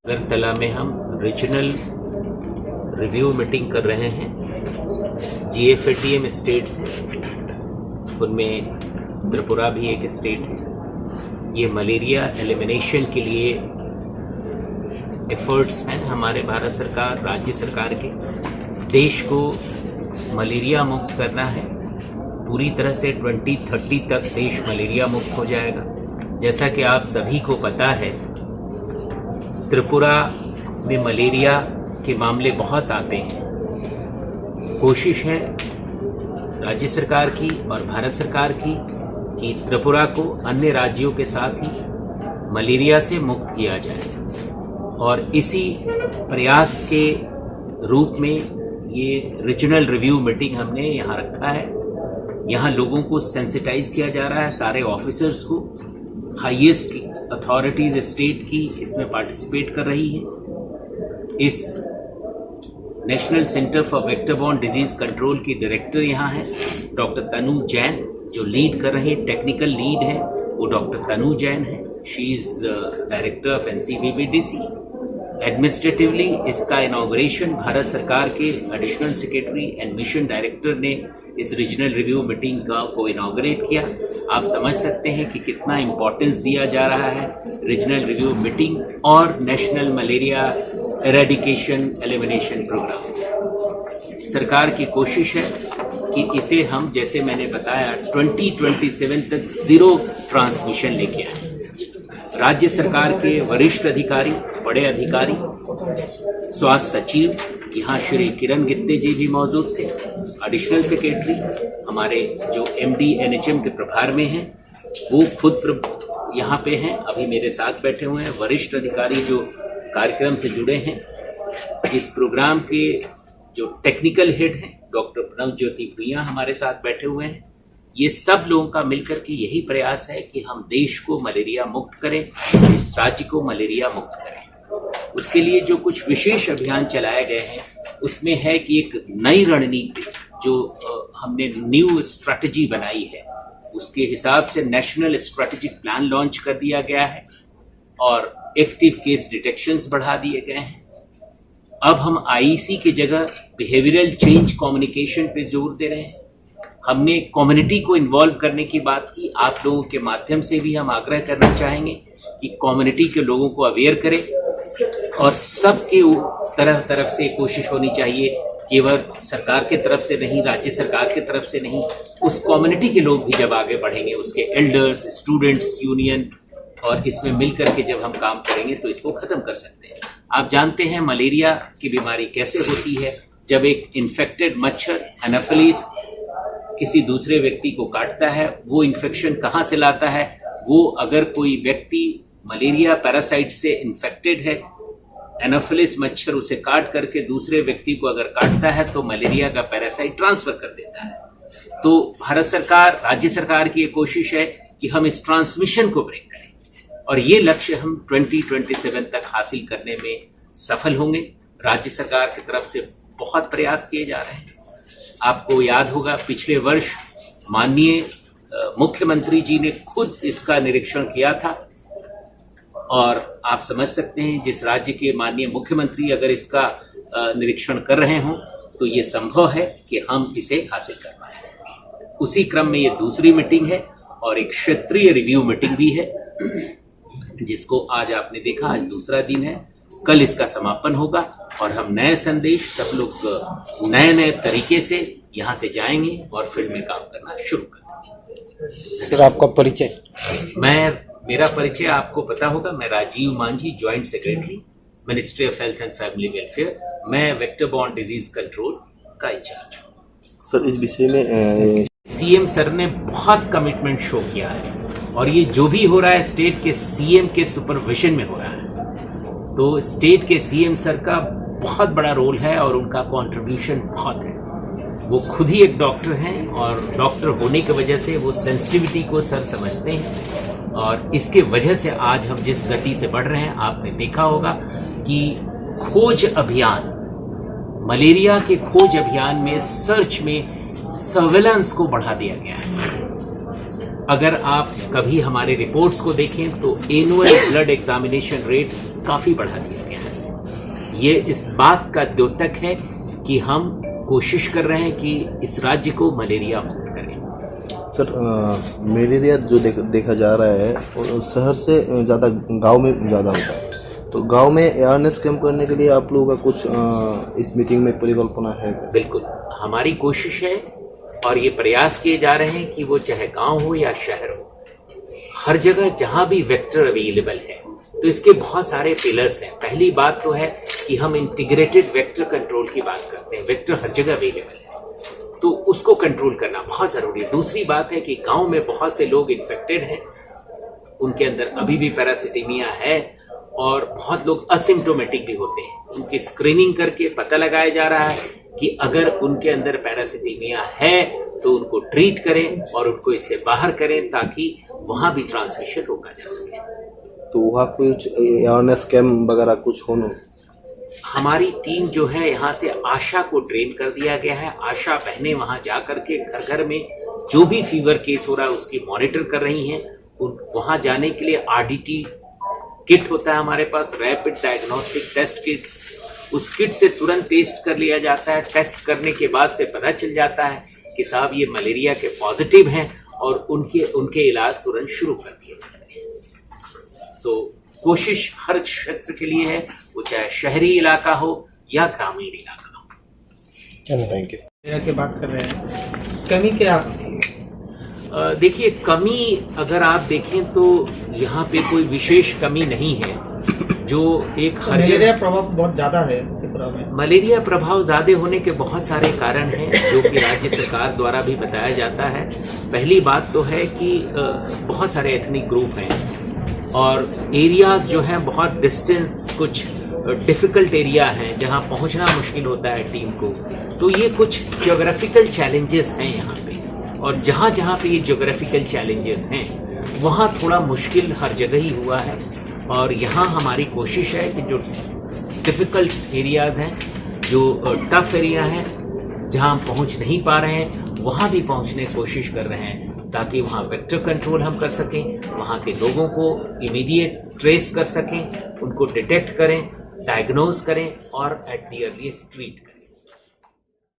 अगरतला में हम regional review meeting कर रहे हैं। GFATM स्टेट्स हैं, उनमें त्रिपुरा भी एक स्टेट है। ये मलेरिया एलिमिनेशन के लिए एफर्ट्स हैं हमारे भारत सरकार, राज्य सरकार के। देश को मलेरिया मुक्त करना है, पूरी तरह से 2030 तक देश मलेरिया मुक्त हो जाएगा। जैसा कि आप सभी को पता है, त्रिपुरा में मलेरिया के मामले बहुत आते हैं। कोशिश है राज्य सरकार की और भारत सरकार की कि त्रिपुरा को अन्य राज्यों के साथ ही मलेरिया से मुक्त किया जाए, और इसी प्रयास के रूप में ये रीजनल रिव्यू मीटिंग हमने यहाँ रखा है। यहाँ लोगों को सेंसिटाइज किया जा रहा है, सारे ऑफिसर्स को। हाईएस्ट अथॉरिटीज स्टेट की इसमें पार्टिसिपेट कर रही है। इस national centre for vector borne disease control की डायरेक्टर यहाँ है डॉक्टर तनु जैन, जो लीड कर रहे हैं, टेक्निकल लीड है वो डॉक्टर तनु जैन है। She is director of NCVBDC। Administratively इसका इनॉग्रेशन भारत सरकार के additional secretary and mission director ने इस रीजनल रिव्यू मीटिंग को इनॉग्रेट किया। आप समझ सकते हैं कि कितना इम्पोर्टेंस दिया जा रहा है रीजनल रिव्यू मीटिंग और national malaria eradication elimination programme. सरकार की कोशिश है कि इसे हम, जैसे मैंने बताया, 2027 तक जीरो ट्रांसमिशन लेके आए। राज्य सरकार के वरिष्ठ अधिकारी, बड़े अधिकारी, स्वास्थ्य सचिव यहाँ श्री किरण गित्ते जी भी मौजूद थे, एडिशनल सेक्रेटरी हमारे जो MD NHM के प्रभार में हैं वो खुद यहाँ पे हैं, अभी मेरे साथ बैठे हुए हैं। वरिष्ठ अधिकारी जो कार्यक्रम से जुड़े हैं, इस प्रोग्राम के जो टेक्निकल हेड हैं डॉक्टर प्रणव ज्योति भुइयां हमारे साथ बैठे हुए हैं। ये सब लोगों का मिलकर के यही प्रयास है कि हम देश को मलेरिया मुक्त करें, इस राज्य को मलेरिया मुक्त करें। उसके लिए जो कुछ विशेष अभियान चलाए गए हैं उसमें है कि एक नई रणनीति जो हमने न्यू स्ट्रैटेजी बनाई है, उसके हिसाब से नेशनल स्ट्रैटेजिक प्लान लॉन्च कर दिया गया है और एक्टिव केस डिटेक्शंस बढ़ा दिए गए हैं। अब हम IEC की जगह बिहेवियरल चेंज कम्युनिकेशन पे जोर दे रहे हैं। हमने कम्युनिटी को इन्वॉल्व करने की बात की। आप लोगों के माध्यम से भी हम आग्रह करना चाहेंगे कि कम्युनिटी के लोगों को अवेयर करें, और सबके तरफ से कोशिश होनी चाहिए, केवल सरकार के तरफ से नहीं, राज्य सरकार के तरफ से नहीं, उस कम्युनिटी के लोग भी जब आगे बढ़ेंगे, उसके एल्डर्स, स्टूडेंट्स यूनियन, और इसमें मिलकर के जब हम काम करेंगे तो इसको खत्म कर सकते हैं। आप जानते हैं मलेरिया की बीमारी कैसे होती है। जब एक इन्फेक्टेड मच्छर एनाफिलिस किसी दूसरे व्यक्ति को काटता है, वो इन्फेक्शन कहाँ से लाता है? वो अगर कोई व्यक्ति मलेरिया पैरासाइट से इन्फेक्टेड है, एनाफिलिस मच्छर उसे काट करके दूसरे व्यक्ति को अगर काटता है तो मलेरिया का पैरासाइट ट्रांसफर कर देता है। तो भारत सरकार, राज्य सरकार की कोशिश है कि हम इस ट्रांसमिशन को ब्रेक करें, और ये लक्ष्य हम 2027 तक हासिल करने में सफल होंगे। राज्य सरकार की तरफ से बहुत प्रयास किए जा रहे हैं। आपको याद होगा, पिछले वर्ष माननीय मुख्यमंत्री जी ने खुद इसका निरीक्षण किया था, और आप समझ सकते हैं जिस राज्य के माननीय मुख्यमंत्री अगर इसका निरीक्षण कर रहे हों तो ये संभव है कि हम इसे हासिल कर पाए। उसी क्रम में ये दूसरी मीटिंग है, और एक क्षेत्रीय रिव्यू मीटिंग भी है, जिसको आज आपने देखा, आज दूसरा दिन है। कल इसका समापन होगा और हम नए संदेश, सब लोग नए तरीके से यहाँ से जाएंगे और फील्ड में काम करना शुरू करेंगे। सर, आपका परिचय? मेरा परिचय आपको पता होगा, मैं Rajiv Manjhi, joint secretary, ministry of health and family welfare. मैं वेक्टर बॉर्न डिजीज कंट्रोल का इंचार्ज हूँ। सर, इस विषय में CM सर ने बहुत कमिटमेंट शो किया है, और ये जो भी हो रहा है स्टेट के CM के सुपरविजन में हो रहा है। तो स्टेट के CM सर का बहुत बड़ा रोल है और उनका कंट्रीब्यूशन बहुत है। वो खुद ही एक डॉक्टर हैं और डॉक्टर होने की वजह से वो सेंसिटिविटी को सर समझते हैं और इसके वजह से आज हम जिस गति से बढ़ रहे हैं, आपने देखा होगा कि खोज अभियान, मलेरिया के खोज अभियान में सर्च में सर्वेलेंस को बढ़ा दिया गया है। अगर आप कभी हमारे रिपोर्ट्स को देखें तो एनुअल ब्लड एग्जामिनेशन रेट काफी बढ़ा दिया गया है। ये इस बात का द्योतक है कि हम कोशिश कर रहे हैं कि इस राज्य को मलेरिया मुक्त करें। सर मलेरिया जो देखा जा रहा है वो शहर से ज़्यादा गांव में ज़्यादा होता है, तो गांव में अवेयरनेस कैंप करने के लिए आप लोगों का कुछ इस मीटिंग में परिकल्पना है? बिल्कुल, हमारी कोशिश है और ये प्रयास किए जा रहे हैं कि वो चाहे गांव हो या शहर हो, हर जगह जहां भी वेक्टर अवेलेबल है, तो इसके बहुत सारे पिलर्स हैं। पहली बात तो है कि हम इंटीग्रेटेड वेक्टर कंट्रोल की बात करते हैं। वेक्टर हर जगह अवेलेबल है तो उसको कंट्रोल करना बहुत जरूरी है। दूसरी बात है कि गांव में बहुत से लोग इन्फेक्टेड हैं, उनके अंदर अभी भी पैरासिटीमिया है और बहुत लोग असिम्प्टोमेटिक भी होते हैं। उनकी स्क्रीनिंग करके पता लगाया जा रहा है कि अगर उनके अंदर पैरासिटीमिया है तो उनको ट्रीट करें और उनको इससे बाहर करें ताकि वहां भी ट्रांसमिशन रोका जा सके। तो वहाँ कुछ अवेयरनेस कैंप वगैरह कुछ होना? हमारी टीम जो है यहाँ से आशा को ट्रेन कर दिया गया है। आशा बहनें वहां जाकर के घर घर में जो भी फीवर केस हो रहा है उसकी मॉनिटर कर रही हैं। वहां जाने के लिए RDT किट होता है हमारे पास, रैपिड डायग्नोस्टिक टेस्ट किट। उस किट से तुरंत टेस्ट कर लिया जाता है। टेस्ट करने के बाद से पता चल जाता है कि साहब ये मलेरिया के पॉजिटिव हैं और उनके इलाज तुरंत शुरू कर दिए जाते हैं। सो कोशिश हर क्षेत्र के लिए है, वो चाहे शहरी इलाका हो या ग्रामीण इलाका हो। Thank you. की बात कर रहे हैं, कमी क्या थी? देखिए, कमी अगर आप देखें तो यहाँ पे कोई विशेष कमी नहीं है। जो एक मलेरिया प्रभाव बहुत ज्यादा है त्रिपुरा में। मलेरिया प्रभाव ज्यादा होने के बहुत सारे कारण हैं जो कि राज्य सरकार द्वारा भी बताया जाता है। पहली बात तो है कि बहुत सारे एथनिक ग्रुप हैं और एरियाज जो हैं बहुत डिस्टेंस, कुछ डिफिकल्ट एरिया हैं जहां पहुंचना मुश्किल होता है टीम को। तो ये कुछ ज्योग्राफिकल चैलेंजेस हैं यहाँ पे, और जहां जहां पे ये ज्योग्राफिकल चैलेंजेस हैं वहां थोड़ा मुश्किल हर जगह ही हुआ है। और यहाँ हमारी कोशिश है कि जो डिफिकल्ट एरियाज हैं, जो टफ एरिया हैं, जहाँ हम पहुँच नहीं पा रहे हैं, वहाँ भी पहुँचने की कोशिश कर रहे हैं ताकि वहाँ वेक्टर कंट्रोल हम कर सकें, वहाँ के लोगों को इमीडिएट ट्रेस कर सकें, उनको डिटेक्ट करें, डायग्नोज करें और एट द अर्लीस्ट ट्रीट करें।